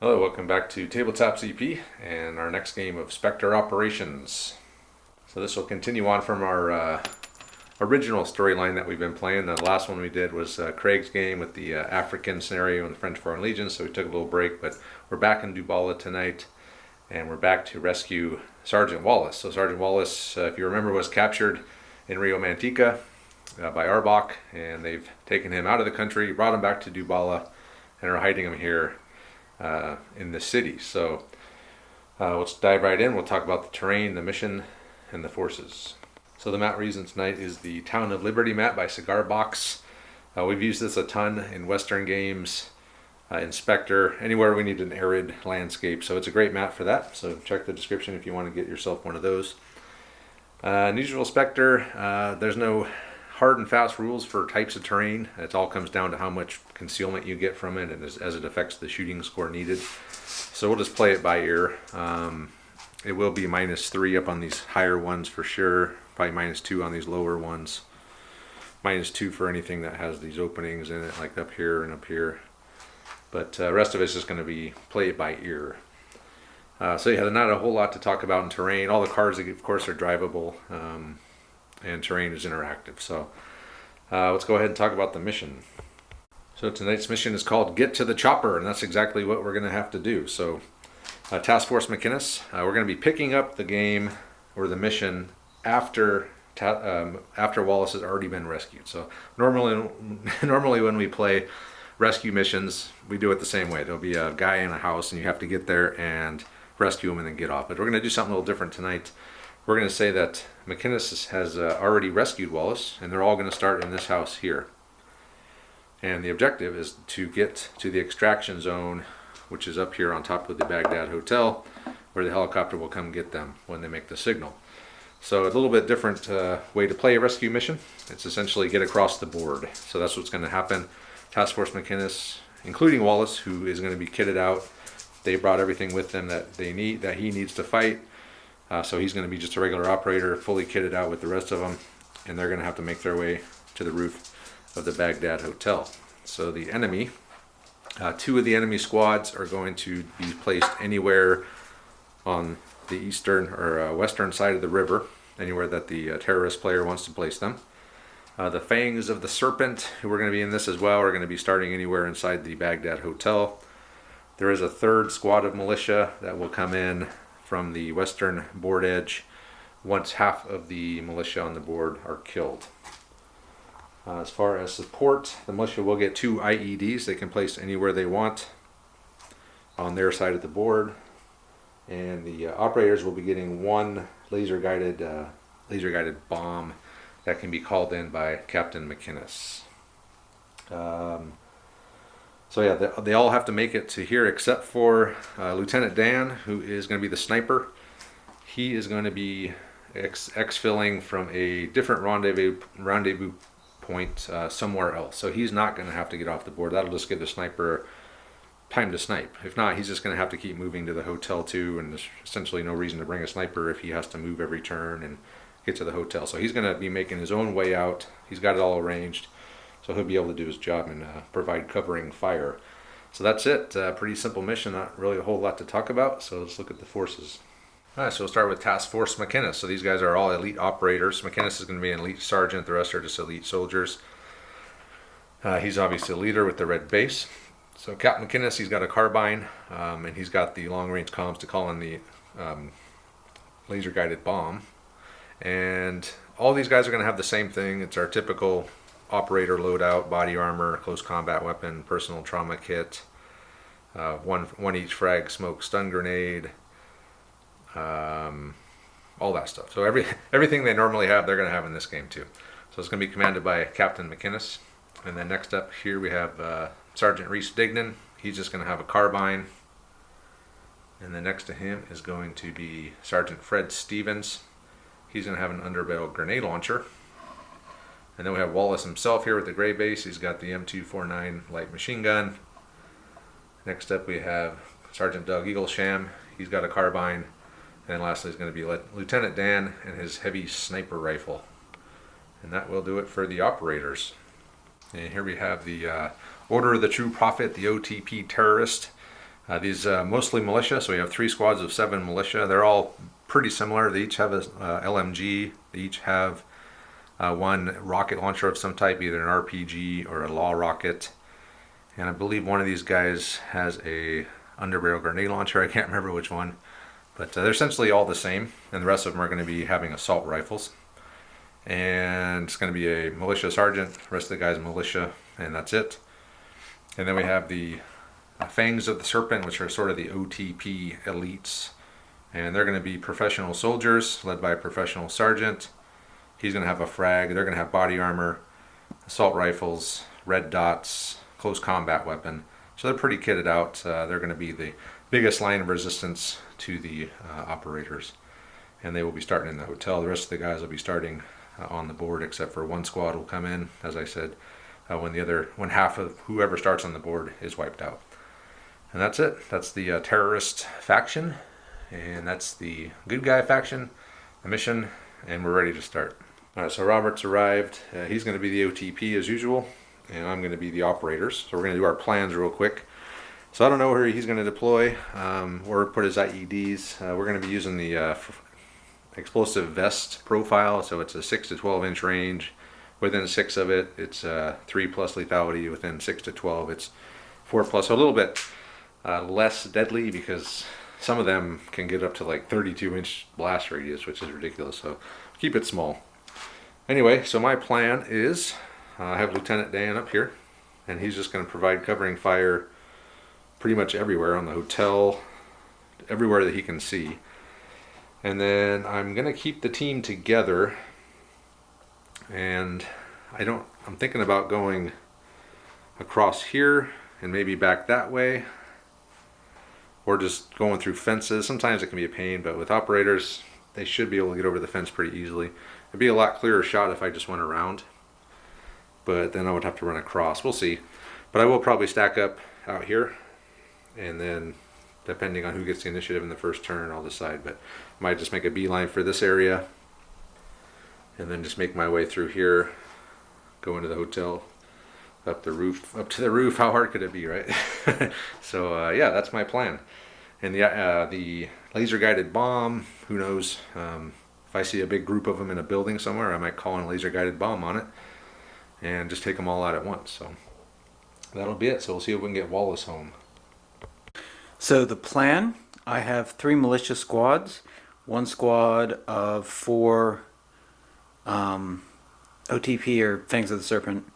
Hello, welcome back to Tabletop CP and our next game of Spectre Operations. So this will continue on from our original storyline that we've been playing. The last one we did was Craig's game with the African scenario in the French Foreign Legion, so we took a little break, but we're back in Dubala tonight and we're back to rescue Sergeant Wallace. So Sergeant Wallace, if you remember, was captured in Rio Mantica by Arbok, and they've taken him out of the country, brought him back to Dubala, and are hiding him here in the city. So let's dive right in. We'll talk about the terrain, the mission, and the forces. So the map we're using tonight is the Town of Liberty map by Cigar Box. We've used this a ton in Western games, in Spectre, anywhere we need an arid landscape. So it's a great map for that. So check the description if you want to get yourself one of those. Unusual Spectre, there's no hard and fast rules for types of terrain. It all comes down to how much concealment you get from it and as it affects the shooting score needed. So we'll just play it by ear. It will be -3 up on these higher ones for sure, probably -2 on these lower ones, -2 for anything that has these openings in it, like up here and up here. But the rest of it's just going to be play it by ear. So yeah, not a whole lot to talk about in terrain. All the cars, of course, are drivable. And terrain is interactive. So let's go ahead and talk about the mission. So tonight's mission is called Get to the Chopper, and that's exactly what we're going to have to do. So Task Force McInnes, we're going to be picking up the game or the mission after Wallace has already been rescued. So normally when we play rescue missions, we do it the same way. There'll be a guy in a house and you have to get there and rescue him and then get off. But we're going to do something a little different tonight. We're going to say that McInnes has already rescued Wallace, and they're all going to start in this house here. And the objective is to get to the extraction zone, which is up here on top of the Baghdad Hotel, where the helicopter will come get them when they make the signal. So a little bit different way to play a rescue mission. It's essentially get across the board. So that's what's going to happen. Task Force McInnes, including Wallace, who is going to be kitted out. They brought everything with them that he needs to fight. So he's going to be just a regular operator, fully kitted out with the rest of them, and they're going to have to make their way to the roof of the Baghdad Hotel. So the enemy, 2 of the enemy squads are going to be placed anywhere on the eastern or western side of the river, anywhere that the terrorist player wants to place them. The Fangs of the Serpent, who are going to be in this as well, are going to be starting anywhere inside the Baghdad Hotel. There is a 3rd squad of militia that will come in from the western board edge once half of the militia on the board are killed. As far as support, the militia will get 2 IEDs they can place anywhere they want on their side of the board, and the operators will be getting 1 laser guided bomb that can be called in by Captain McInnes. So yeah, they all have to make it to here except for Lieutenant Dan, who is going to be the sniper. He is going to be exfilling from a different rendezvous point somewhere else. So he's not going to have to get off the board. That'll just give the sniper time to snipe. If not, he's just going to have to keep moving to the hotel too, and there's essentially no reason to bring a sniper if he has to move every turn and get to the hotel. So he's going to be making his own way out. He's got it all arranged. So he'll be able to do his job and provide covering fire. So that's it. Pretty simple mission. Not really a whole lot to talk about. So let's look at the forces. All right, so we'll start with Task Force McInnes. So these guys are all elite operators. McInnes is going to be an elite sergeant. The rest are just elite soldiers. He's obviously a leader with the red base. So Captain McInnes, he's got a carbine, and he's got the long-range comms to call in the laser-guided bomb. And all these guys are going to have the same thing. It's our typical operator loadout: body armor, close combat weapon, personal trauma kit, one each frag, smoke, stun grenade, all that stuff. So everything they normally have, they're going to have in this game too. So it's going to be commanded by Captain McInnes. And then next up here we have Sergeant Reese Dignan. He's just going to have a carbine. And then next to him is going to be Sergeant Fred Stevens. He's going to have an underbarrel grenade launcher. And then we have Wallace himself here with the gray base. He's got the M249 light machine gun. Next up we have Sergeant Doug Eaglesham. He's got a carbine. And lastly is going to be Lieutenant Dan and his heavy sniper rifle. And that will do it for the operators. And here we have the Order of the True Prophet, the O.T.P terrorist. These mostly militia, so we have 3 squads of 7 militia. They're all pretty similar. They each have a LMG. They each have one rocket launcher of some type, either an RPG or a law rocket. And I believe one of these guys has a underbarrel grenade launcher. I can't remember which one. But they're essentially all the same. And the rest of them are going to be having assault rifles. And it's going to be a militia sergeant. The rest of the guys militia. And that's it. And then we have the Fangs of the Serpent, which are sort of the O.T.P elites. And they're going to be professional soldiers led by a professional sergeant. He's going to have a frag. They're going to have body armor, assault rifles, red dots, close combat weapon. So they're pretty kitted out. They're going to be the biggest line of resistance to the operators. And they will be starting in the hotel. The rest of the guys will be starting on the board, except for one squad will come in, as I said, when half of whoever starts on the board is wiped out. And that's it. That's the terrorist faction. And that's the good guy faction, the mission, and we're ready to start. Alright, so Robert's arrived. He's going to be the O.T.P as usual, and I'm going to be the operators. So we're going to do our plans real quick. So I don't know where he's going to deploy or put his IEDs. We're going to be using the explosive vest profile, so it's a 6 to 12 inch range. Within 6 of it, it's 3 plus lethality. Within 6 to 12, it's 4 plus. So a little bit less deadly, because some of them can get up to like 32 inch blast radius, which is ridiculous. So keep it small. Anyway, so my plan is I have Lieutenant Dan up here, and he's just going to provide covering fire pretty much everywhere on the hotel, everywhere that he can see. And then I'm going to keep the team together, and I'm thinking about going across here and maybe back that way, or just going through fences. Sometimes it can be a pain, but with operators, they should be able to get over the fence pretty easily. It'd be a lot clearer shot if I just went around, but then I would have to run across. We'll see. But I will probably stack up out here, and then depending on who gets the initiative in the first turn, I'll decide. But I might just make a beeline for this area, and then just make my way through here, go into the hotel, up to the roof. How hard could it be, right? So yeah, that's my plan. And the laser guided bomb, who knows, if I see a big group of them in a building somewhere, I might call in a laser guided bomb on it and just take them all out at once. So that'll be it. So we'll see if we can get Wallace home. So the plan, I have 3 militia squads, 1 squad of 4 O.T.P or Fangs of the Serpent,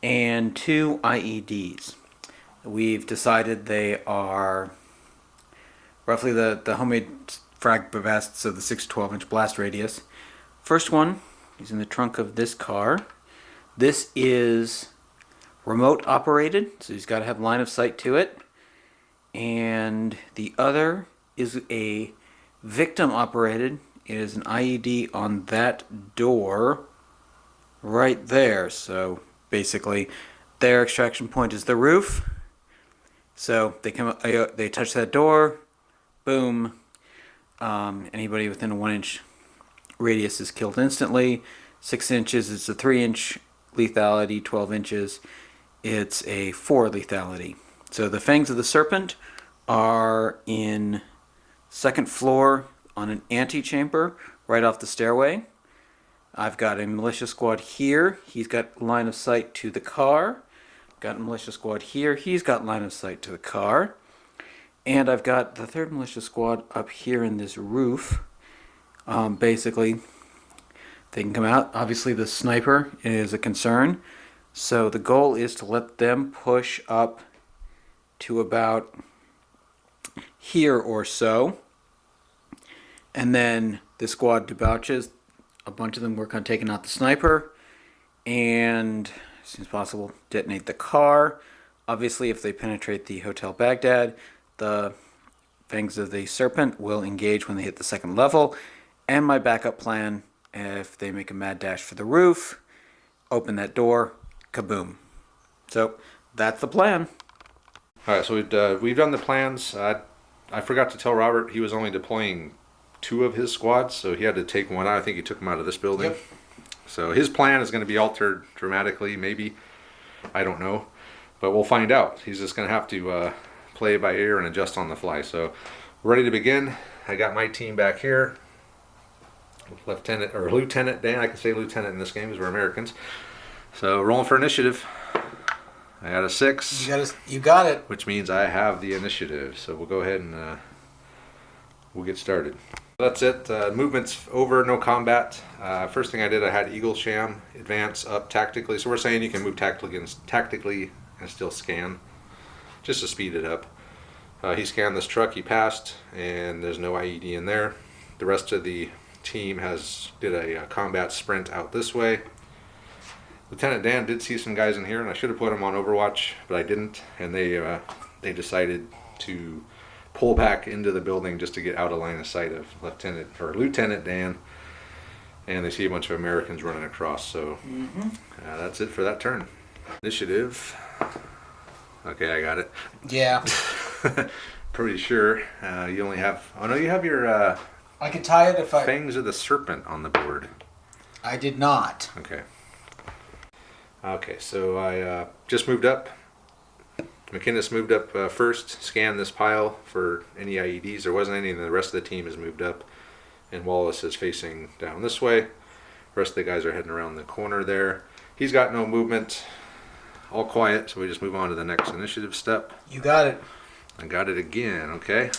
and 2 IEDs. We've decided they are roughly the homemade frag vests of the 6 to 12 inch blast radius. First one is in the trunk of this car. This is remote operated, so he's got to have line of sight to it. And the other is a victim operated. It is an IED on that door right there. So basically their extraction point is the roof. So they touch that door, boom. Anybody within a 1 inch radius is killed instantly. 6 inches, it's a 3 inch lethality. 12 inches, it's a 4 lethality. So the Fangs of the Serpent are in 2nd floor on an antechamber right off the stairway. I've got a militia squad here. He's got line of sight to the car. Got a militia squad here. He's got line of sight to the car. And I've got the 3rd militia squad up here in this roof. Basically, they can come out. Obviously, the sniper is a concern. So the goal is to let them push up to about here or so. And then the squad debouches. A bunch of them work on taking out the sniper. And as soon as possible, detonate the car. Obviously, if they penetrate the Hotel Baghdad, the Fangs of the Serpent will engage when they hit the 2nd level. And my backup plan, if they make a mad dash for the roof, open that door, kaboom. So that's the plan. All right, so we've done the plans. I forgot to tell Robert he was only deploying 2 of his squads, so he had to take one out. I think he took him out of this building. Yep. So his plan is going to be altered dramatically, maybe. I don't know, but we'll find out. He's just going to have to play by ear and adjust on the fly. So we're ready to begin. I got my team back here. Lieutenant Dan. I can say lieutenant in this game because we're Americans. So rolling for initiative. I got a 6. You got it. Which means I have the initiative. So we'll go ahead and we'll get started. That's it. Movement's over. No combat. First thing I did, I had Eagle Sham advance up tactically. So we're saying you can move tactically and still scan, just to speed it up. He scanned this truck. He passed, and there's no IED in there. The rest of the team did a combat sprint out this way. Lieutenant Dan did see some guys in here, and I should have put them on Overwatch, but I didn't. And they decided to pull back into the building just to get out of line of sight of Lieutenant Dan. And they see a bunch of Americans running across. So that's it for that turn. Initiative. Okay, I got it. Yeah. Pretty sure you only have. Oh no, you have your. I could tie it if I. Fangs of the Serpent on the board. I did not. Okay. Okay, so I just moved up. McInnes moved up first, scanned this pile for any IEDs. There wasn't any, and the rest of the team has moved up. And Wallace is facing down this way. The rest of the guys are heading around the corner there. He's got no movement. All quiet, so we just move on to the next initiative step. You got it. I got it again, okay?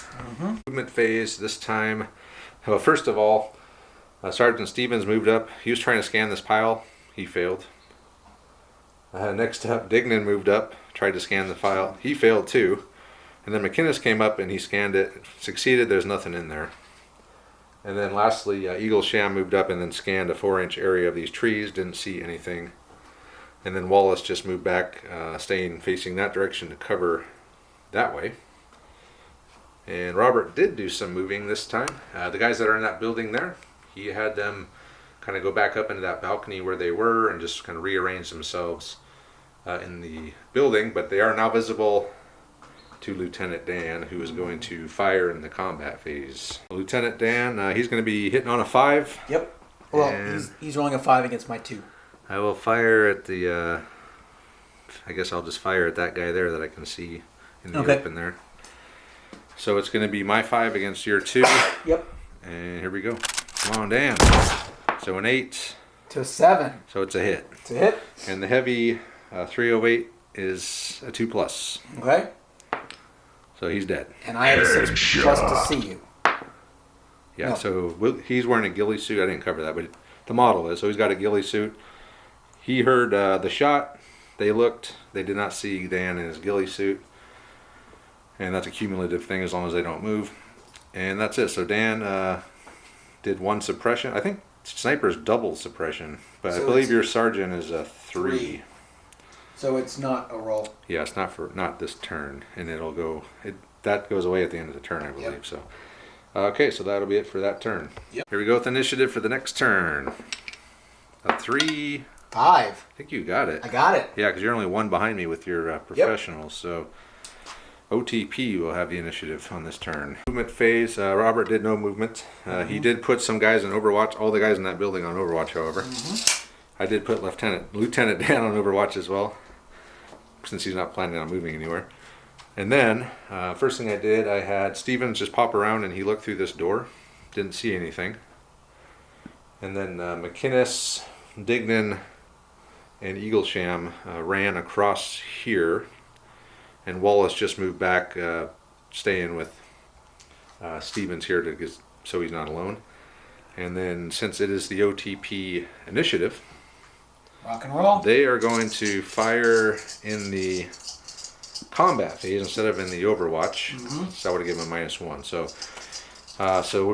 Movement phase this time. Well, first of all, Sergeant Stevens moved up. He was trying to scan this pile. He failed. Next up, Dignan moved up, tried to scan the file. He failed too. And then McInnes came up and he scanned it. Succeeded, there's nothing in there. And then lastly, Eagle Sham moved up and then scanned a 4-inch area of these trees. Didn't see anything. And then Wallace just moved back, staying facing that direction to cover that way. And Robert did do some moving this time. The guys that are in that building there, he had them kind of go back up into that balcony where they were and just kind of rearrange themselves in the building. But they are now visible to Lieutenant Dan, who is going to fire in the combat phase. Lieutenant Dan, he's going to be hitting on a 5. Yep. Well, he's rolling a 5 against my 2. I will fire at the, I guess I'll just fire at that guy there that I can see in the open there. So it's going to be my 5 against your 2. Yep. And here we go. Come on, Dan. So an 8. To a 7. So it's a hit. It's a hit. And the heavy 308 is a 2+. Okay. So he's dead. And I have a 6+ to see you. Yeah, No. so he's wearing a ghillie suit. I didn't cover that, but the model is. So he's got a ghillie suit. He heard the shot. They looked. They did not see Dan in his ghillie suit. And that's a cumulative thing as long as they don't move. And that's it. So Dan did 1 suppression. I think sniper's double suppression. But So I believe your sergeant is a 3. So it's not a roll. Yeah, it's not this turn. And it'll go... that goes away at the end of the turn, I believe. Yep. So, okay, so that'll be it for that turn. Yep. Here we go with initiative for the next turn. A 3... 5. I think you got it. I got it. Yeah, because you're only 1 behind me with your professionals. So O.T.P will have the initiative on this turn. Movement phase. Robert did no movement. He did put some guys in Overwatch. All the guys in that building on Overwatch, however. I did put Lieutenant Dan on Overwatch as well, since he's not planning on moving anywhere. And then, first thing I did, I had Stevens just pop around and he looked through this door. Didn't see anything. And then McInnes, Dignan, and Eagle Sham ran across here, and Wallace just moved back, staying with Stevens here so he's not alone. And then since it is the O.T.P initiative, Rock and roll. they are going to fire in the combat phase instead of in the Overwatch. So I would have given them -1. So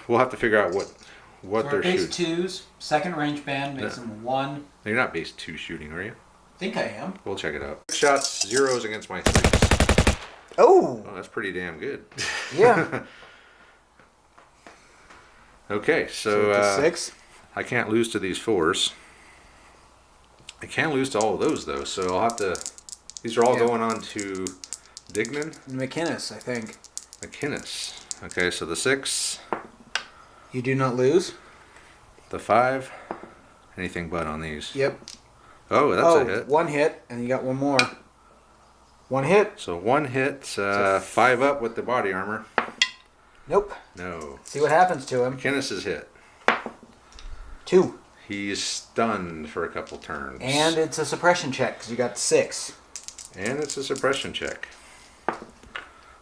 we'll have to figure out what they're base shooting. 2s, second range band makes them 1. You're not base 2 shooting, are you? I think I am. We'll check it out. Shots, 0s against my 3s. Oh. Oh, that's pretty damn good. Yeah. Okay, so 6. I can't lose to these 4s. I can lose to all of those though, so I'll have to. These are all going on to Dignan, McInnes, I think. McInnes. Okay, so the 6, You do not lose. the 5, anything but on these. Yep. Oh, that's a hit. 1 hit, and you got 1 more. One hit. So 1 hit, 5 up with the body armor. Nope. No. See what happens to him. McInnes is hit. 2. He's stunned for a couple turns. And it's a suppression check because you got 6. And it's a suppression check,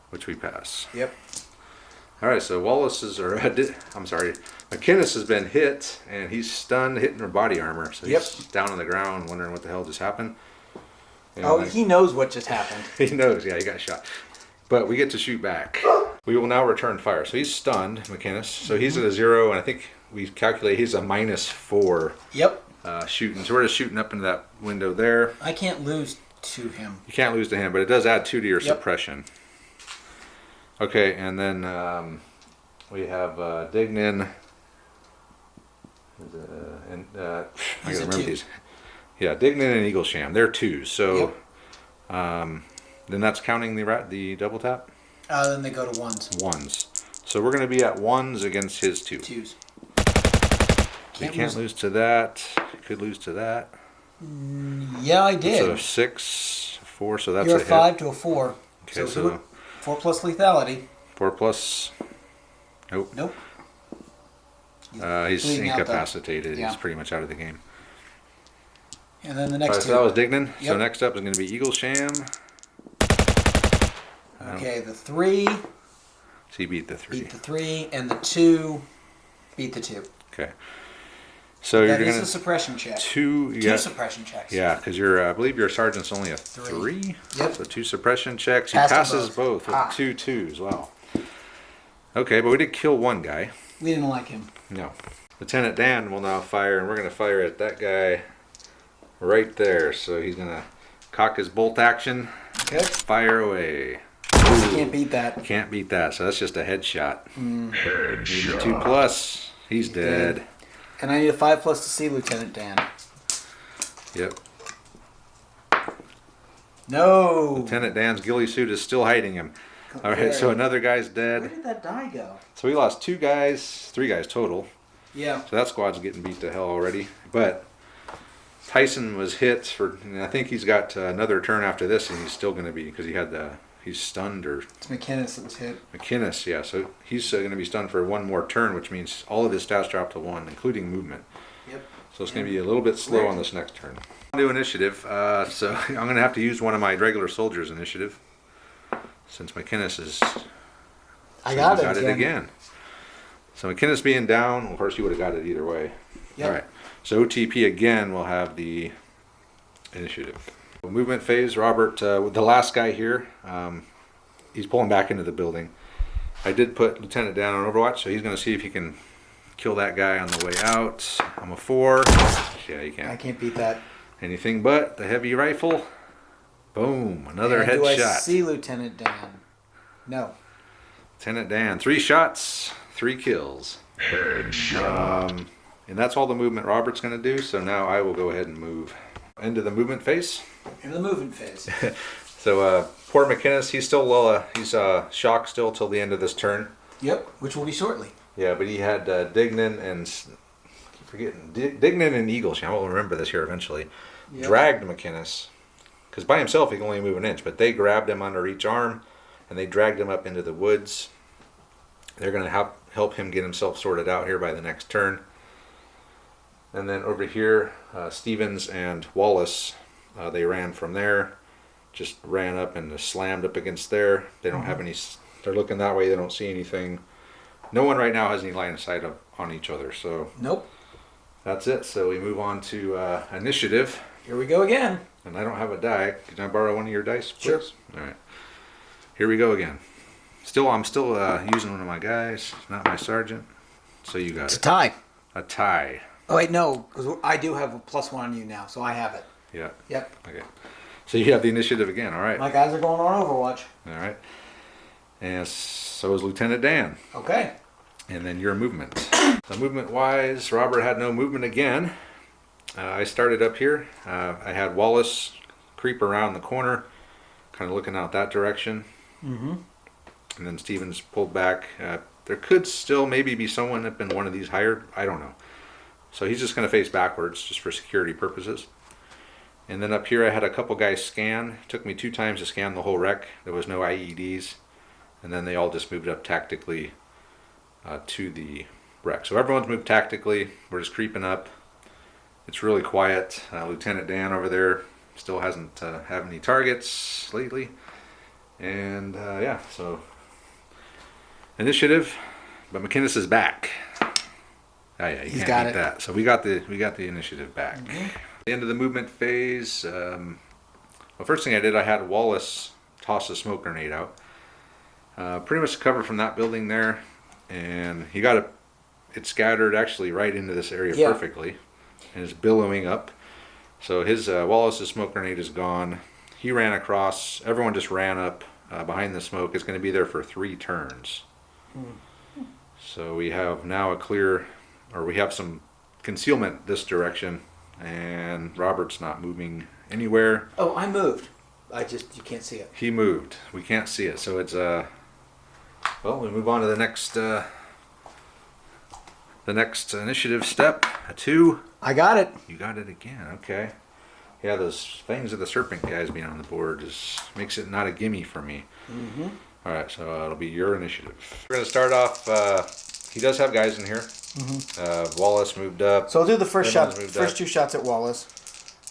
which we pass. Yep. All right, so McInnes has been hit, and he's stunned, hitting her body armor. So he's down on the ground, wondering what the hell just happened. And he knows what just happened. He knows, yeah, he got shot. But we get to shoot back. We will now return fire. So he's stunned, McInnes. So he's at a 0, and I think we calculate he's a -4. Yep. Shooting. So we're just shooting up into that window there. I can't lose to him. You can't lose to him, but it does add 2 to your suppression. Okay, and then we have Dignan. I gotta remember these. Yeah, Dignan and Eaglesham. They're 2s. So then that's counting the double tap? Then they go to 1s. 1s. So we're going to be at 1s against his 2. 2s. You can't lose to that. You could lose to that. Yeah, I did. So 6, 4, so that's You're a a 5 hit. to a 4. Okay, so 4 plus lethality. 4 plus. Nope. Nope. He's bleeding out, incapacitated. Yeah. He's pretty much out of the game. And then the next two. So that was Dignan. Yep. So next up is going to be Eaglesham. Okay, the 3. So he beat the 3. Beat the 3, and the 2 beat the 2. Okay. So That you're is going a suppression check. 2. Two suppression checks. Yeah, because I believe your sergeant's only a 3. Yep. So 2 suppression checks. He Passed them passes both with 2 2s. Wow. Okay, but we did kill one guy. We didn't like him. No. Lieutenant Dan will now fire, and we're going to fire at that guy right there. So he's going to cock his bolt action. Okay. Fire away. Can't beat that. Can't beat that. So that's just a headshot. Headshot. 2 plus. He's dead. And I need a 5 plus to see Lieutenant Dan. Yep. No. Lieutenant Dan's ghillie suit is still hiding him. All right, so another guy's Where dead. did that die go? So we lost 2 guys, 3 guys total. Yeah. So that squad's getting beat to hell already. But Tyson was hit and I think he's got another turn after this, and he's still going to be, because he's stunned, or It's McInnes that was hit. McInnes, yeah. So he's going to be stunned for 1 more turn, which means all of his stats drop to 1, including movement. Yep. So it's going to be a little bit slow on this next turn. New initiative. So I'm going to have to use one of my regular soldiers' initiative, since McInnes is. I got it it again. So McInnes being down, of course, you would have got it either way. Yep. All right. So O.T.P. again will have the initiative. Movement phase, Robert, the last guy here, he's pulling back into the building. I did put Lieutenant Dan on Overwatch, so he's going to see if he can kill that guy on the way out. I'm a 4. Yeah, you I can't. can't beat that. Anything but the heavy rifle. Boom, another And do I headshot. see Lieutenant Dan? No. Lieutenant Dan, 3 shots, 3 kills. Headshot. And that's all the movement Robert's going to do, so now I will go ahead and move into the movement phase. In the movement phase. So poor McInnes, he's still he's shocked still till the end of this turn. Yep, which will be shortly. Yeah, but he had Dignan and Dignan and Eaglesham. I will remember this here eventually. Yep. Dragged McInnes, because by himself he can only move an inch, but they grabbed him under each arm and they dragged him up into the woods. They're going to help him get himself sorted out here by the next turn. And then over here, Stevens and Wallace, they ran from there, just ran up and slammed up against there. They don't have any, they're looking that way, they don't see anything. No one right now has any line of sight on each other, so Nope. that's it. So we move on to initiative. Here we go again. And I don't have a die. Can I borrow one of your dice, please? Sure. All right. Here we go again. I'm still using one of my guys, not my sergeant. So you got It's a it. tie. A tie. Oh, wait, no, because I do have a +1 on you now, so I have it. Yeah. Yep. Okay. So you have the initiative again. All right. My guys are going on Overwatch. All right. And so is Lieutenant Dan. Okay. And then your movement. So movement-wise, Robert had no movement again. I started up here. I had Wallace creep around the corner, kind of looking out that direction. Mm-hmm. And then Stevens pulled back. There could still maybe be someone up in one of these hired. I don't know. So he's just going to face backwards just for security purposes. And then up here I had a couple guys scan. It took me 2 times to scan the whole wreck. There was no IEDs. And then they all just moved up tactically to the wreck. So everyone's moved tactically. We're just creeping up. It's really quiet. Lieutenant Dan over there still hasn't had any targets lately. And yeah, so initiative, but McInnes is back. Oh yeah, you He's can't got beat it. that. So we got the initiative back. The end of the movement phase. Well, first thing I did, I had Wallace toss a smoke grenade out. Pretty much cover from that building there, and he got it scattered actually right into this area perfectly, and it's billowing up. So his Wallace's smoke grenade is gone. He ran across. Everyone just ran up behind the smoke. It's going to be there for 3 turns. So we have now we have some concealment this direction, and Robert's not moving anywhere. Oh, I moved. You can't see it. He moved. We can't see it. So it's well, we move on to the next initiative step. A 2. I got it. You got it again. Okay. Yeah, those Fangs of the Serpent guys being on the board just makes it not a gimme for me. Mm-hmm. All right, so it'll be your initiative. We're going to start off. He does have guys in here. Mm-hmm. Wallace moved up. So I'll do the first Everyone's shot. moved First up. 2 shots at Wallace.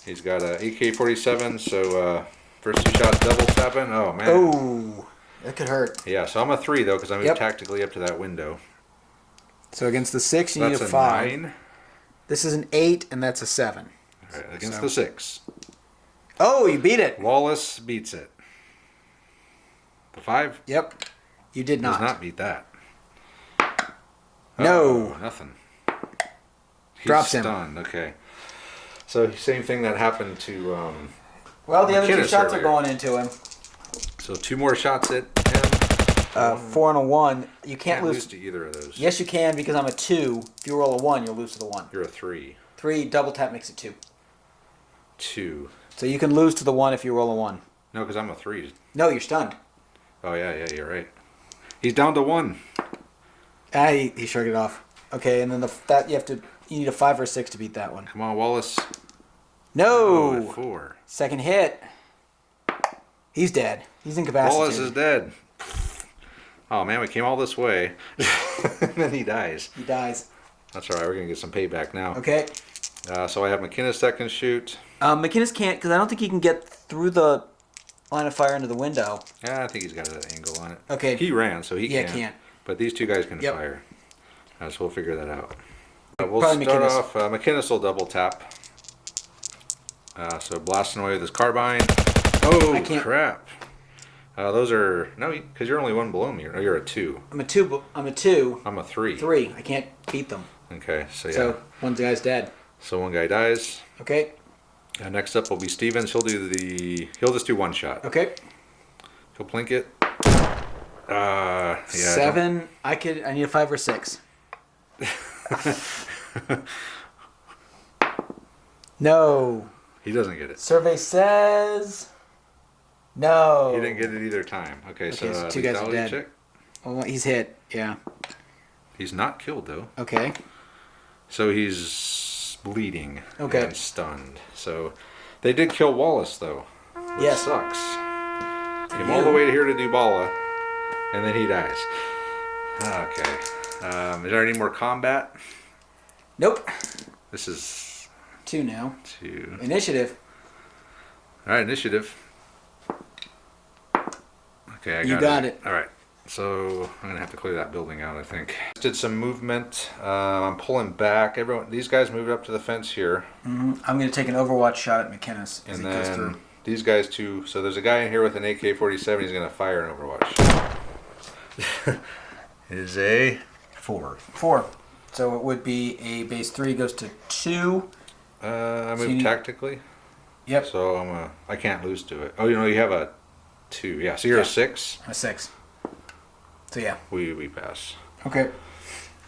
He's got a AK-47, so first 2 shots double tapping. Oh, man. Oh, that could hurt. Yeah, so I'm a 3, though, because I moved Yep. tactically up to that window. So against the 6, you That's need a a 5. 9. This is an 8, and that's a 7. All right, against So- the 6. Oh, you beat it. Wallace beats it. The 5 Yep. You did does not. not beat that. No. Oh, nothing. He's Drops him. stunned. Okay. So same thing that happened to. Well, the other 2 McInnes shots earlier. are going into him. So 2 more shots at him. 4 and a 1. You can't Can't lose lose. to either of those. Yes, you can because I'm a 2. If you roll a 1, you'll lose to the 1. You're a 3. 3 double tap makes it 2. 2. So you can lose to the 1 if you roll a 1. No, because I'm a 3. No, you're stunned. Oh yeah, you're right. He's down to 1. He shrugged it off. Okay, and then you need a 5 or 6 to beat that one. Come on, Wallace. No. At 4. Second hit. He's dead. He's incapacitated. Wallace is dead. Oh man, we came all this way, and then he dies. He dies. That's all right. We're gonna get some payback now. Okay. So I have McInnes that can shoot. McInnes can't because I don't think he can get through the line of fire into the window. Yeah, I think he's got an angle on it. Okay. He ran, so he Yeah, can't. can't. But these 2 guys can Yep. fire. So we'll figure that out. We'll Probably start McInnes. off. McInnes will double tap. So blasting away with his carbine. Oh I can't- crap! Those are no, because you're only 1 below me. No, you're a 2. I'm a 2. I'm a 2. I'm a 3. 3. I can't beat them. Okay, so yeah. So one guy's dead. So 1 guy dies. Okay. Next up will be Stevens. He'll just do 1 shot. Okay. He'll plink it. Yeah. 7. I need a 5 or 6. No. He doesn't get it. Survey says no. He didn't get it either time. Okay, so so 2 guys are lethality dead. check. Well, he's hit. Yeah. He's not killed though. Okay. So he's bleeding Okay. and stunned. So they did kill Wallace though. Which Yes. sucks. Came all the way to here to do Bala, and then he dies. Okay. Is there any more combat? Nope. This is 2 now. 2. Initiative. All right, initiative. Okay, I got You got it. All right. So I'm gonna have to clear that building out, I think. Did some movement. I'm pulling back. These guys moved up to the fence here, I'm going to take an Overwatch shot at McInnes as and he goes then through. these guys too. So there's a guy in here with an AK-47. He's gonna fire an Overwatch. Is a 4. 4. So it would be a base 3 goes to 2. I So you moved need- tactically, Yep. so I can't lose to it. Oh, you have a 2. Yeah, so you're Yeah. a 6. A 6. So yeah. We pass. Okay.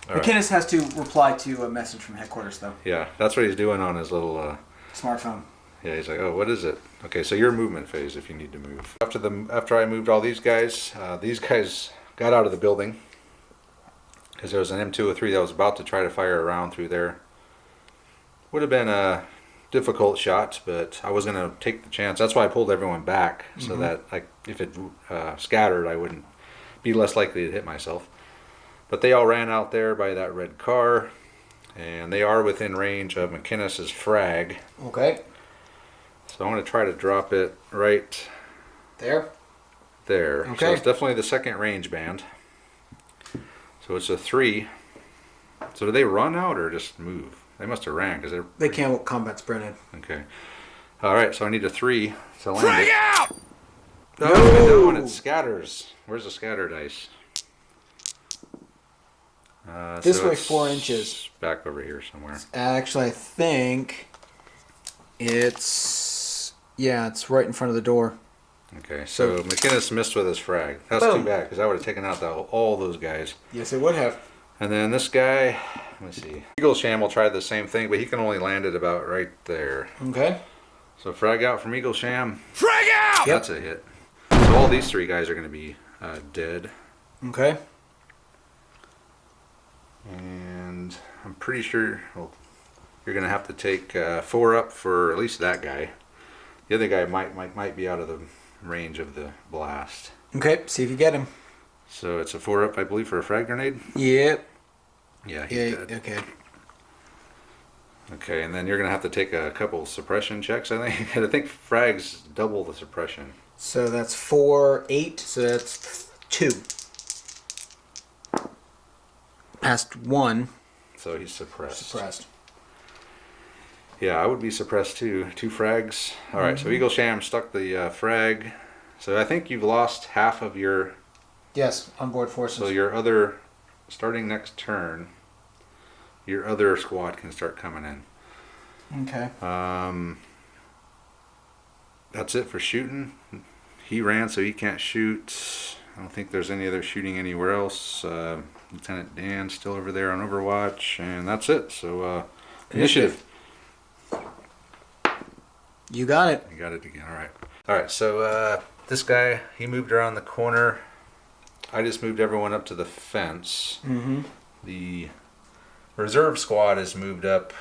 All right. McInnes has to reply to a message from headquarters though. Yeah, that's what he's doing on his little. Smartphone. Yeah, he's like, oh, what is it? Okay, so your movement phase if you need to move. After I moved all these guys got out of the building because there was an M203 that was about to try to fire around through there. Would have been a difficult shot, but I was gonna take the chance. That's why I pulled everyone back so that if it scattered, I wouldn't be less likely to hit myself. But they all ran out there by that red car, and they are within range of McInnes's frag. Okay. So I'm gonna try to drop it right There. there. Okay. So it's definitely the second range band. So it's a 3. So do they run out or just move? They must have ran because They can't combat sprinted. okay. All right, so I need a 3 to land Frag it. out! No, and it scatters. Where's the scatter dice? This so way, it's 4 inches. Back over here somewhere. Actually, I think it's right in front of the door. Okay, so McInnes missed with his frag. That's Boom. too bad because I would have taken out all those guys. Yes, it would have. And then this guy, let me see. Eagle Sham will try the same thing, but he can only land it about right there. Okay. So frag out from Eagle Sham. Frag out! Yep. That's a hit. So all these 3 guys are going to be dead. Okay. And I'm pretty sure you're going to have to take 4 up for at least that guy. The other guy might be out of the range of the blast. Okay. See if you get him. So it's a 4 up, I believe, for a frag grenade. Yep. Yeah, he's Yeah. dead. Okay. Okay, and then you're going to have to take a couple suppression checks, I think. I think frags double the suppression. So that's 4, 8. So that's 2. Past 1. So he's suppressed. Suppressed. Yeah, I would be suppressed too. 2 frags. All right, so Eagle Sham stuck the frag. So I think you've lost half of your... Yes. Onboard forces. So your other... Starting next turn, your other squad can start coming in. Okay. That's it for shooting. He ran, so he can't shoot. I don't think there's any other shooting anywhere else. Lieutenant Dan's still over there on Overwatch, and that's it. So initiative. You got it. You got it again. All right. All right. So this guy, he moved around the corner. I just moved everyone up to the fence. Mm-hmm. The reserve squad is moved up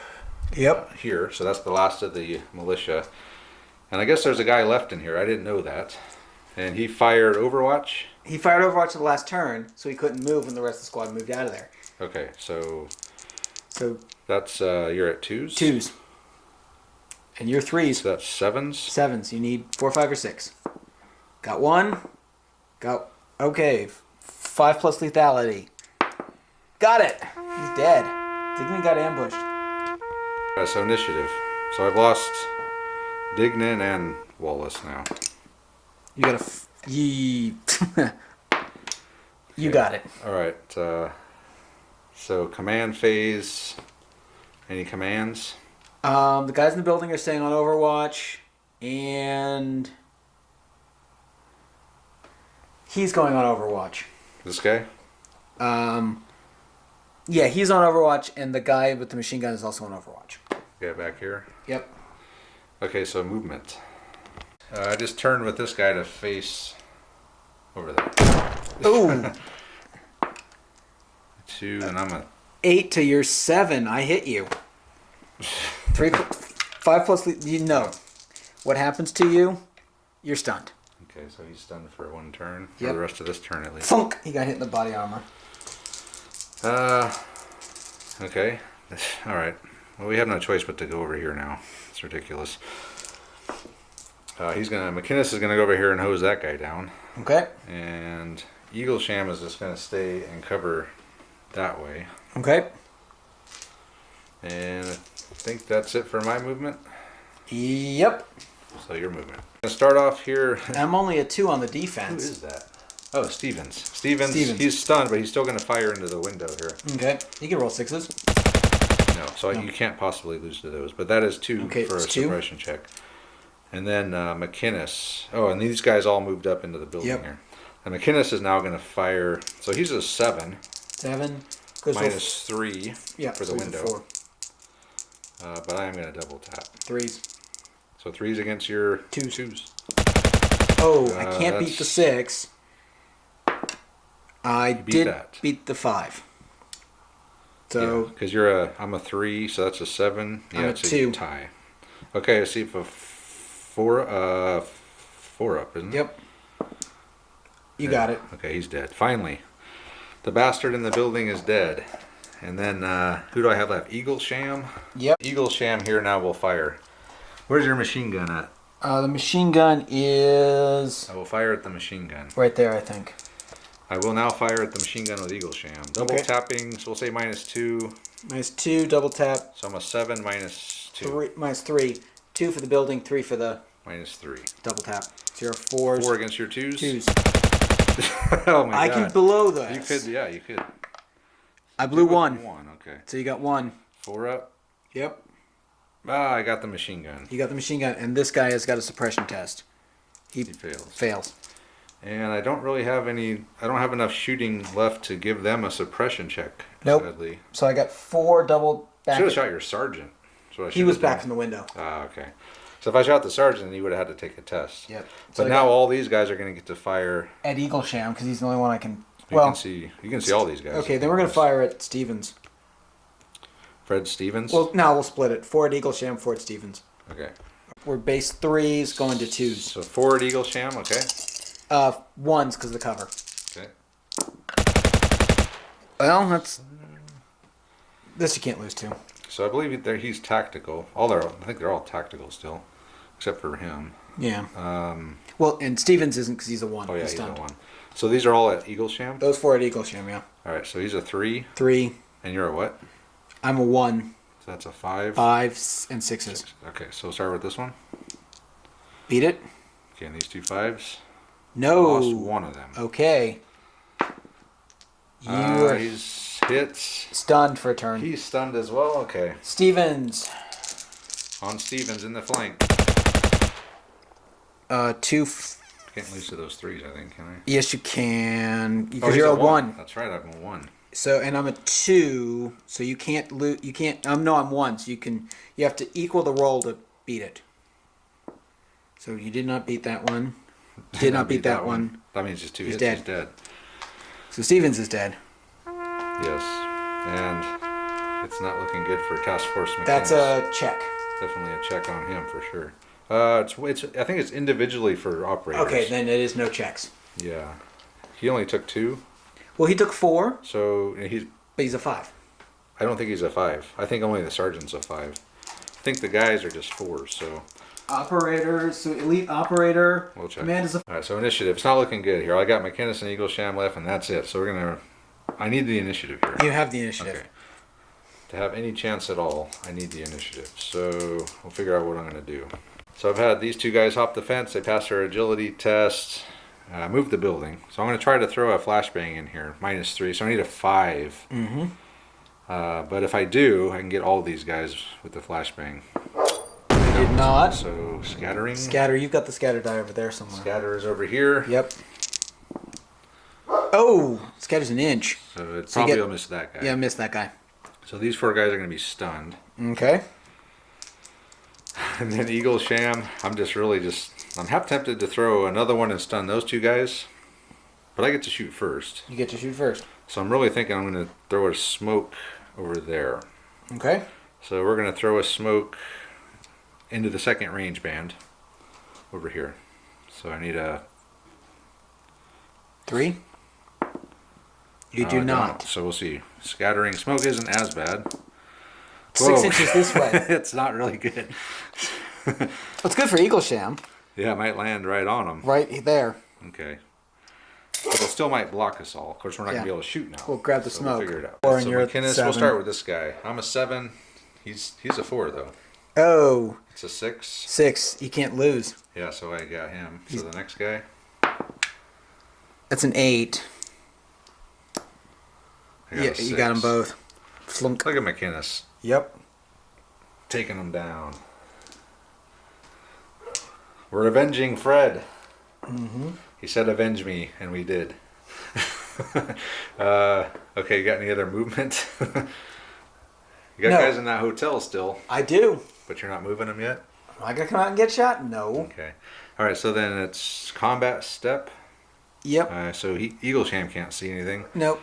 Yep. here, so that's the last of the militia. And I guess there's a guy left in here. I didn't know that. And he fired Overwatch. He fired Overwatch to the last turn, so he couldn't move when the rest of the squad moved out of there. Okay, so So that's you're at 2s. 2s. And you're 3s. So that's 7s. 7s. You need 4, 5, or 6. Got 1. Got... Okay. 5 plus lethality. Got it. He's dead. Dignan got ambushed. So initiative. So I've lost Dignan and Wallace now. You got a... You Okay. got it. All right. So command phase. Any commands? The guys in the building are staying on Overwatch, and he's going on Overwatch. This guy? Yeah, he's on Overwatch, and the guy with the machine gun is also on Overwatch. Yeah, back here. Yep. Okay, so movement. I just turned with this guy to face over there. Ooh. 2, and I'm a 8 to your 7. I hit you. 5 plus. You know what happens to you? You're stunned. okay. So he's stunned for 1 turn for Yep. the rest of this turn at least. Funk. He got hit in the body armor. Okay. All right. Well, we have no choice but to go over here now. It's ridiculous. McInnes is gonna go over here and hose that guy down, Okay. and Eagle Sham is just gonna stay and cover that way. Okay. And I think that's it for my movement. Yep. So your movement. Gonna start off here. I'm only a 2 on the Who defense. is that? Oh, Stevens. Stevens. Stevens. He's stunned, but he's still gonna fire into the window here. Okay. You can roll 6s. No, so you can't possibly lose to those. But that is 2 Okay, for a it's 2. suppression check. And then McInnes. Oh, and these guys all moved up into the building Yep. here. And McInnes is now going to fire. So he's a 7. 7. Goes Minus 3 yeah, for the so he's a window. 4. But I am going to double tap. 3s. So 3s against your 2s. Oh, I can't beat the that's- 6. I beat did that. beat the 5. So because I'm a 3, so that's a 7. I'm a it's a 2. tie. Okay, let's see if a four up, isn't it? Yep. You got it. Okay, he's dead. Finally. The bastard in the building is dead. And then, who do I have left? Eagle Sham? Yep. Eagle Sham here now will fire. Where's your machine gun at? The machine gun is I will fire at the machine gun. right there, I think. I will now fire at the machine gun with Eagle Sham. Double Okay. tapping, so we'll say -2. -2, double tap. So I'm a 7 -2. -3. 2 for the building, 3 for the -3. double tap. 0, 4s. 4 against your 2s? 2s. Oh my I god. can blow those. You could, yeah, you could. I blew Two with 1. 1, okay. So you got 1. 4 up. Yep. Ah, I got the machine gun. You got the machine gun, and this guy has got a suppression test. He fails. Fails. And I don't really have any. I don't have enough shooting left to give them a suppression check. Nope. Sadly. So I got 4 double back. Should have shot your sergeant. That's what I He should was have back done. from the window. Ah, okay. So if I shot the sergeant, he would have had to take a test. Yep. But So I now got all these guys are going to get to fire. at Eagle Sham, because he's the only one I can. You Well, can see. You can see all these guys. okay, then we're gonna fire at Stevens. Fred Stevens. Well, now we'll split it. 4 at Eagle Sham, 4 at Stevens. Okay. We're base 3s going to 2s. So 4 at Eagle Sham. Okay. 1s because of the cover. Okay. Well, that's this you can't lose to. So I believe he's tactical. I think they're all tactical still, except for him. Yeah. Um, Well, and Stevens isn't because he's a 1. oh yeah, he's stunned. a 1. So these are all at Eagle Sham. Those 4 at Eagle Sham, yeah. All right. So he's a 3, 3. and you're a what? I'm a 1. So that's a 5. 5s and 6s. Okay. So start with this one. Beat it? Okay, and these 2 5s. No. Lost one of them. Okay. You are He's hit. stunned for a turn. He's stunned as well. Okay. Stevens. On Stevens in the flank. 2. Can't lose to those 3s, I think, can I? Yes, you can. Because he's you're a 1. That's right. I'm a 1. So, and I'm a 2. So you can't lose. You can't. No, I'm 1. So you can. You have to equal the roll to beat it. So you did not beat that one. Did not beat that one. That means just 2 He's hits. dead. He's dead. So Stevens is dead. Yes. And it's not looking good for Task Force McInnes. That's a check. Definitely a check on him for sure. It's I think it's individually for operators. Okay, then it is no checks. Yeah. He only took 2. Well, he took 4, So but he's a 5. I don't think he's a 5. I think only the sergeant's a 5. I think the guys are just 4s, so Operator, so elite operator. we'll check. Command is a. All right, so initiative. It's not looking good here. I got McInnes and Eagle Sham left, and that's it. So we're gonna. I need the initiative here. You have the initiative. Okay. To have any chance at all, I need the initiative. So we'll figure out what I'm gonna do. So I've had these 2 guys hop the fence. They passed their agility test. Moved the building. So I'm gonna try to throw a flashbang in here. -3. So I need a 5. Mm-hmm. But if I do, I can get all these guys with the flashbang. You did not. So scattering. Scatter. You've got the scatter die over there somewhere. Scatter is over here. Yep. Oh, scatter's an inch. So it So you probably get- will miss that guy. Yeah, I missed that guy. So these 4 guys are going to be stunned. Okay. And then Eagle Sham, I'm half tempted to throw another one and stun those 2 guys. But I get to shoot first. You get to shoot first. So I'm really thinking I'm going to throw a smoke over there. Okay. So we're going to throw a smoke into the second range band over here. So I need a... 3. You I do don't. not. So we'll see. Scattering smoke isn't as bad. 6 Whoa. inches this way. It's not really good. It's good for Eagle Sham. Yeah, it might land right on them. Right there. Okay. But it still might block us all. Of course, we're not going to Yeah. be able to shoot now. We'll grab the So smoke. We'll figure it out. Or so you're at McInnes, 7. we'll start with this guy. I'm a 7. He's a 4, though. Oh, It's a 6. 6. You can't lose. Yeah, so I got him. So the next guy. That's an 8. I got Yeah, a you got them 6. both. Flunk. Look at McInnes. Yep. Taking him down. We're avenging Fred. Mm-hmm. He said avenge me, and we did. Okay, you got any other movement? You got No. guys in that hotel still, I do. but you're not moving them yet? Am I going to come out and get shot? No. Okay. All right, so then it's combat step. Yep. So Eagle Sham can't see anything. Nope.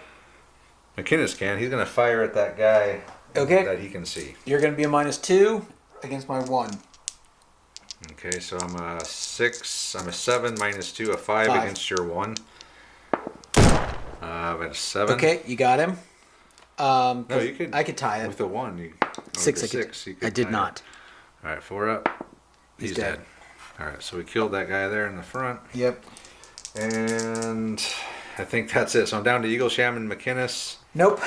McInnes can. He's going to fire at that guy Okay. that he can see. You're going to be a -2 against my 1. Okay, so I'm a 6. I'm a 7 minus 2, a 5 5. against your 1. I'm at a 7. Okay, you got him. No, you could. I could tie it. With a 1. Six. With a 6. You could I did tie not. It. All right, 4 up. He's dead. All right, so we killed that guy there in the front. Yep. And I think that's it. So I'm down to Eaglesham and McInnes. Nope.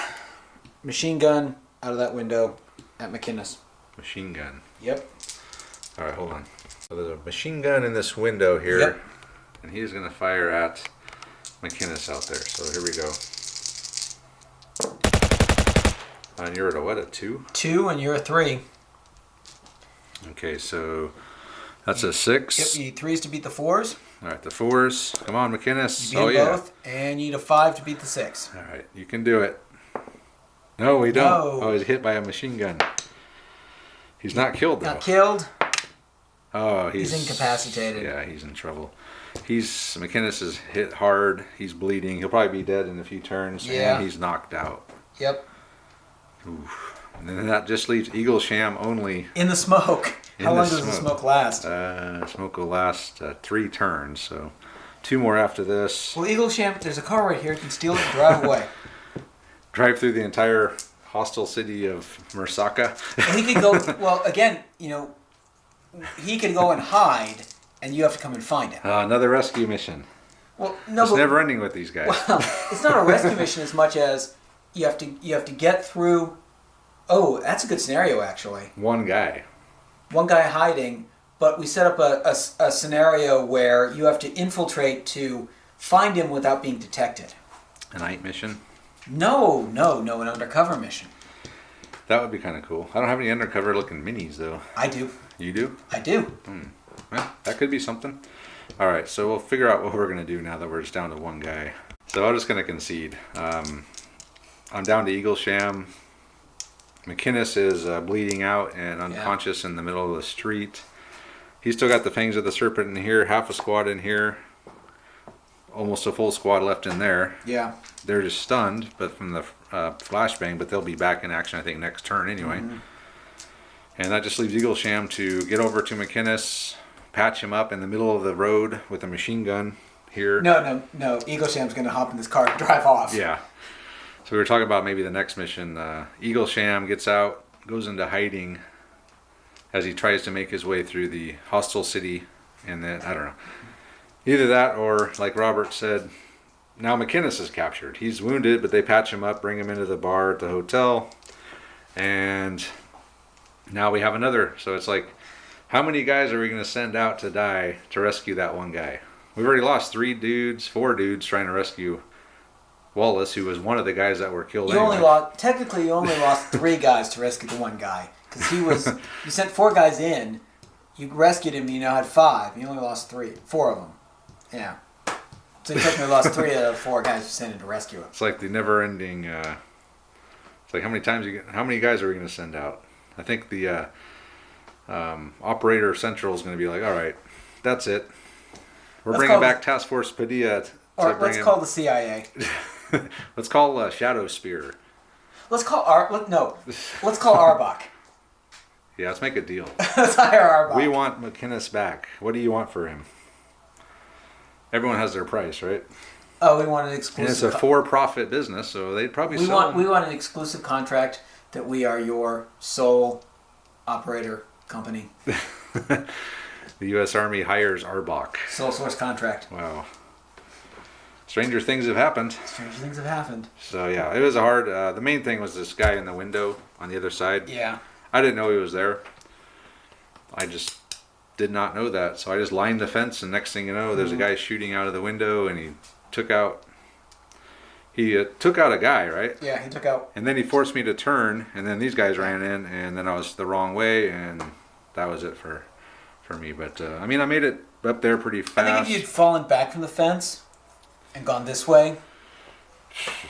Machine gun out of that window at McInnes. Machine gun. Yep. All right, hold on. So there's a machine gun in this window here. Yep. And he's going to fire at McInnes out there. So here we go. And you're at a what, a 2? 2 and you're a 3. Okay, so that's a 6. Yep, you need 3s to beat the 4s. All right, the 4s. Come on, McInnes. You beat Oh, them yeah. both. And you need a 5 to beat the 6. All right, you can do it. No, we don't. No. Oh, he's hit by a machine gun. He's not killed, though. Not killed. Oh, He's incapacitated. Yeah, he's in trouble. McInnes is hit hard. He's bleeding. He'll probably be dead in a few turns. Yeah. And he's knocked out. Yep. Oof. And then that just leaves Eaglesham only. In the smoke. In How the long does the smoke. smoke last? Smoke will last 3 turns. So 2 more after this. Well, Eaglesham, there's a car right here. You can steal it and drive away. Drive through the entire hostile city of Mersaka. And he could go, well, again, he could go and hide, and you have to come and find him. Another rescue mission. Well, no, It's but never ending with these guys. well, it's not a rescue mission as much as you have to get through. Oh, that's a good scenario, actually. One guy. One guy hiding, but we set up a scenario where you have to infiltrate to find him without being detected. A night mission. No, an undercover mission. That would be kind of cool. I don't have any undercover looking minis though. I do. You do? I do. Well, that could be something. All right, so we'll figure out what we're going to do now that we're just down to one guy. So I'm just going to concede. I'm down to Eaglesham. McInnes is bleeding out and unconscious in the middle of the street. He's still got the fangs of the serpent in here, half a squad in here, almost a full squad left in there. Yeah. They're just stunned, but from the flashbang, but they'll be back in action, I think, next turn anyway. Mm-hmm. And that just leaves Eaglesham to get over to McInnes, patch him up in the middle of the road with a machine gun here. No. Eaglesham's going to hop in this car and drive off. Yeah. So we were talking about maybe the next mission. Eaglesham gets out, goes into hiding as he tries to make his way through the hostile city. And then, I don't know. Either that or, like Robert said, now McInnes is captured. He's wounded, but they patch him up, bring him into the bar at the hotel. And now we have another. So it's like, how many guys are we going to send out to die to rescue that one guy? We've already lost 4 dudes trying to rescue Wallace, who was one of the guys that were killed. You only lost 3 guys to rescue the one guy. Because you sent 4 guys in, you rescued him, you now had 5. You only lost 4 of them. Yeah. So you technically lost 3 out of 4 guys you sent in to rescue him. It's like the never-ending. It's like how many guys are we going to send out? I think the operator central is going to be like, all right, that's it. We're bringing back Task Force Padilla. Let's call the CIA. Let's call Shadow Spear. Let's call Arbok. Yeah, let's make a deal. Let's hire Arbok. We want McInnes back. What do you want for him? Everyone has their price, right? Oh, we want an exclusive. And it's a for-profit business, so they'd probably sell. We want an exclusive contract that we are your sole operator company. The U.S. Army hires Arbok. Sole source contract. Wow. Stranger things have happened. Stranger things have happened. So yeah, it was a hard. The main thing was this guy in the window on the other side. Yeah. I didn't know he was there. I just did not know that, so I just lined the fence, and next thing you know, there's a guy shooting out of the window, and he took out a guy, right? Yeah, he took out. And then he forced me to turn, and then these guys ran in, and then I was the wrong way, and that was it for me. But I mean, I made it up there pretty fast. I think if you'd fallen back from the fence and gone this way,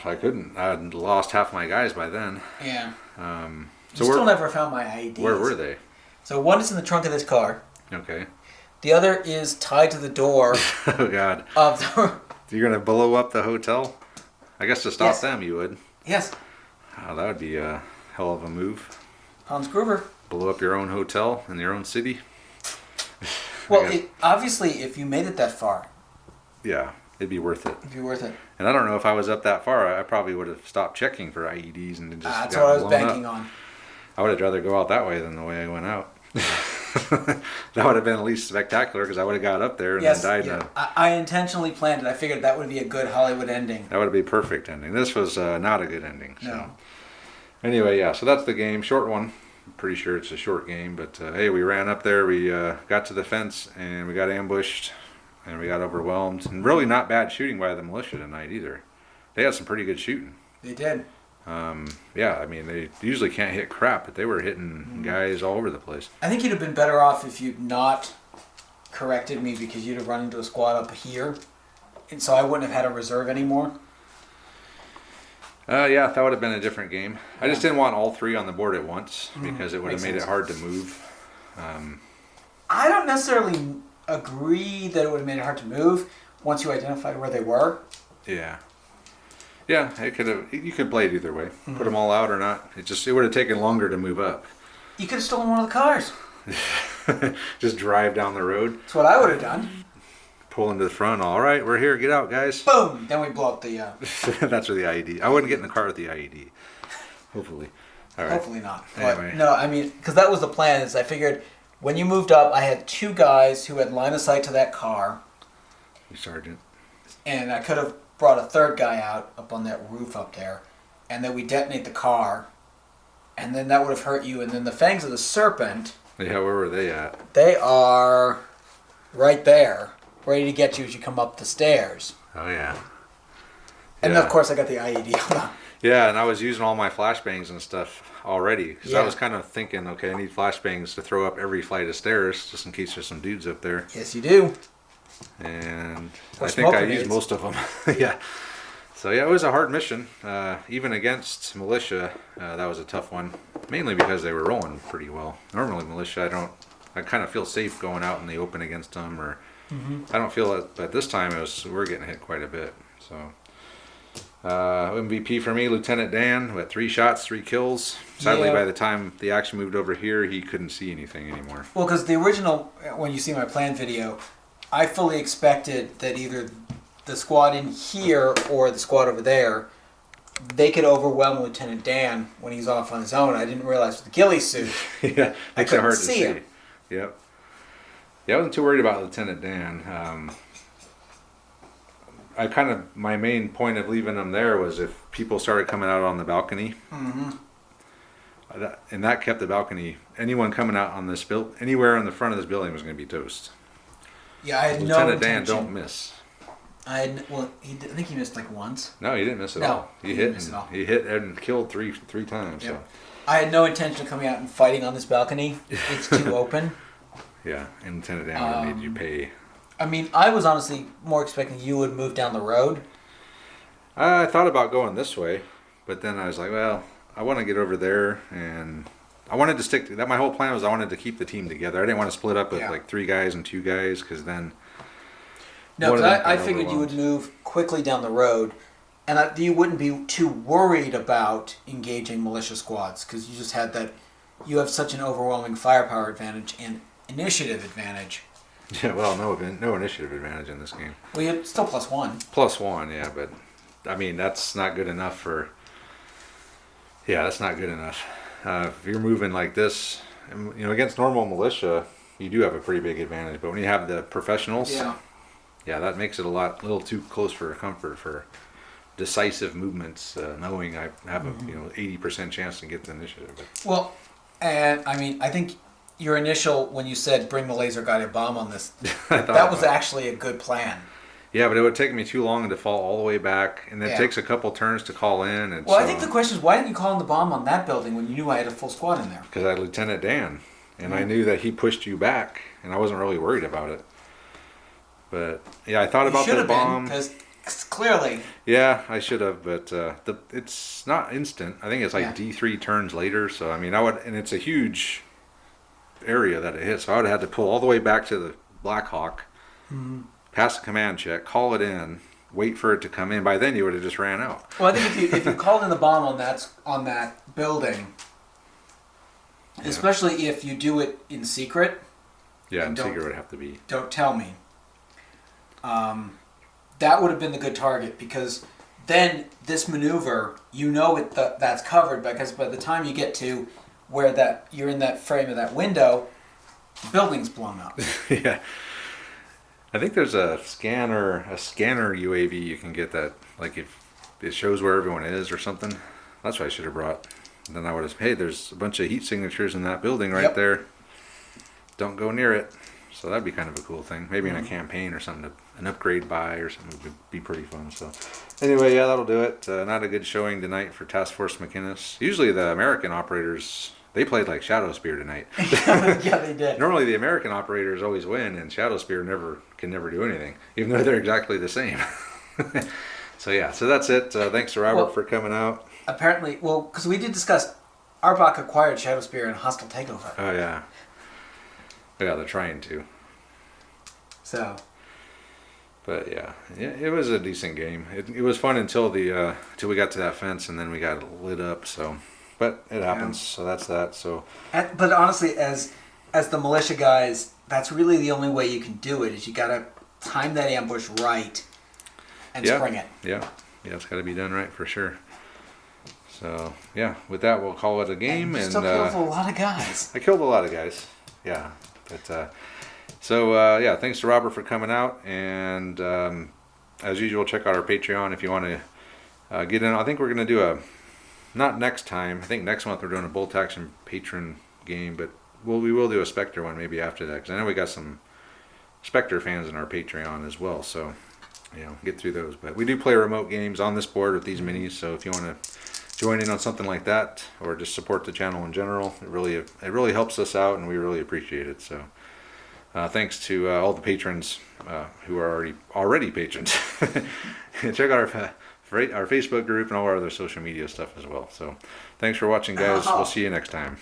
I couldn't. I'd lost half my guys by then. Yeah. So still never found my IEDs. Where were they? So one is in the trunk of this car. Okay. The other is tied to the door. Oh God. Of the. You're gonna blow up the hotel? I guess to stop them, you would. Yes. Oh, that would be a hell of a move. Hans Gruber. Blow up your own hotel in your own city. Well, obviously, if you made it that far, Yeah, it'd be worth it. it'd be worth it. And I don't know if I was up that far, I probably would have stopped checking for IEDs and just That's got what I was blown banking up. on. I would have rather go out that way than the way I went out. That would have been at least spectacular because I would have got up there and Yes, then died. yeah. I intentionally planned it. I figured that would be a good Hollywood ending. That would have been a perfect ending. This was not a good ending. So. No. Anyway, yeah, so that's the game. Short one. I'm pretty sure it's a short game, but hey, we ran up there, we got to the fence, and we got ambushed, and we got overwhelmed. And really not bad shooting by the militia tonight either. They had some pretty good shooting. They did. Yeah, I mean, they usually can't hit crap, but they were hitting guys all over the place. I think you'd have been better off if you'd not corrected me because you'd have run into a squad up here, and so I wouldn't have had a reserve anymore. Yeah, that would have been a different game. I just didn't want all three on the board at once because it would have Makes made sense. it hard to move. I don't necessarily agree that it would have made it hard to move once you identified where they were. Yeah. Yeah, it could have. You could play it either way. Put them all out or not. It would have taken longer to move up. You could have stolen one of the cars. Just drive down the road, That's what I would have done. pull into the front. All right, we're here. Get out, guys. Boom! Then we blow up the... That's where the IED. I wouldn't get in the car with the IED. Hopefully. All right. Hopefully not. But Anyway. no, I mean, because that was the plan. Is I figured when you moved up, I had two guys who had line of sight to that car, Sergeant. and I could have brought a third guy out up on that roof up there, and then we detonate the car, and then that would have hurt you. And then the fangs of the serpent, Yeah, where were they at? they are right there, ready to get you as you come up the stairs. Oh yeah. And Yeah. of course, I got the IED on them. Yeah, and I was using all my flashbangs and stuff already because I Yeah. was kind of thinking, okay, I need flashbangs to throw up every flight of stairs just in case there's some dudes up there. Yes, you do. And Or I think smoke I grenades. used most of them. Yeah. So yeah, it was a hard mission. Even against militia, that was a tough one. Mainly because they were rolling pretty well. Normally militia, I kind of feel safe going out in the open against them, or I don't feel it. But this time we're getting hit quite a bit. So MVP for me, Lieutenant Dan, with 3 shots, 3 kills. Sadly, Yeah. by the time the action moved over here, he couldn't see anything anymore. Well, because the original, when you see my plan video, I fully expected that either the squad in here or the squad over there, they could overwhelm Lieutenant Dan when he's off on his own. I didn't realize with the ghillie suit. Yeah, I makes it couldn't hard to see see. him. Yep. Yeah, I wasn't too worried about Lieutenant Dan. My main point of leaving him there was if people started coming out on the balcony, and that kept the balcony. Anyone coming out on this anywhere in the front of this building was going to be toast. Yeah, I had no Lieutenant Dan, intention. don't miss. I think he missed like once. No, he didn't miss at No, all. he He didn't hit. miss And, at all. he hit and killed three times. Yep. I had no intention of coming out and fighting on this balcony. It's too open. So yeah, and Lieutenant Dan would have made you pay. I mean, I was honestly more expecting you would move down the road. I thought about going this way, but then I was like, well, I want to get over there, and I wanted to stick to that. My whole plan was I wanted to keep the team together. I didn't want to split up with Yeah. like 3 guys and 2 guys because then No, one of because them I got figured you would overwhelmed. move quickly down the road, and you wouldn't be too worried about engaging militia squads because you just had that. You have such an overwhelming firepower advantage and initiative advantage. Yeah, well, no initiative advantage in this game. Well, you're still +1. +1, yeah, but I mean that's not good enough for. Yeah, that's not good enough. If you're moving like this, and, against normal militia, you do have a pretty big advantage. But when you have the professionals, yeah, that makes it a little too close for comfort for decisive movements. Knowing I have a 80% chance to get the initiative. But. Well, and I mean, I think your initial when you said bring the laser guided bomb on this, that was actually a good plan. Yeah, but it would take me too long to fall all the way back, and it Yeah. takes a couple turns to call in. And Well, I think the question is why didn't you call in the bomb on that building when you knew I had a full squad in there? because I had Lieutenant Dan, and I knew that he pushed you back, and I wasn't really worried about it. But yeah, I thought You about should the have been bomb. because clearly. Yeah, I should have, but it's not instant. I think it's like Yeah. D3 turns later. So I mean, and it's a huge area that it hits. So I would have had to pull all the way back to the Black Hawk, pass a command check, call it in, wait for it to come in. By then, you would have just ran out. Well, I think if you called in the bomb on that building, especially if you do it in secret, Yeah, and and don't, Seeger would have to be. don't tell me. That would have been the good target, because then this maneuver, that's covered, because by the time you get to where you're in that frame of that window, the building's blown up. Yeah. I think there's a scanner UAV you can get that, like if it shows where everyone is or something. That's what I should have brought. And then I would have, hey, there's a bunch of heat signatures in that building right Yep. there. Don't go near it. So that'd be kind of a cool thing. Maybe in a campaign or something, an upgrade buy or something would be pretty fun. So anyway, yeah, that'll do it. Not a good showing tonight for Task Force McInnes. Usually the American operators, they played like Shadow Spear tonight. Yeah, they did. Normally the American operators always win, and Shadow Spear can never do anything, even though they're exactly the same. So yeah, so that's it. Thanks to Robert for coming out. Apparently, because we did discuss, Arbok acquired Shadow Spear in Hostile Takeover. Oh yeah. Yeah, they're trying to. So. But yeah, it was a decent game. It was fun until till we got to that fence, and then we got lit up. So, but it happens. Yeah. So that's that. So. But honestly, as the militia guys, that's really the only way you can do it. Is you gotta time that ambush right and spring it. Yeah, it's got to be done right for sure. So yeah, with that we'll call it a game. And you still killed a lot of guys. I killed a lot of guys. Yeah, but yeah, thanks to Robert for coming out, and as usual, check out our Patreon if you want to get in. I think we're going to do not next time. I think next month we're doing a Bolt Action Patron game, but we will do a Spectre one maybe after that, because I know we got some Spectre fans in our Patreon as well. So get through those. But we do play remote games on this board with these minis, so if you want to join in on something like that, or just support the channel in general, it really helps us out, and we really appreciate it. So thanks to all the patrons who are already patrons. Check out our Facebook group and all our other social media stuff as well. So thanks for watching, guys. We'll see you next time.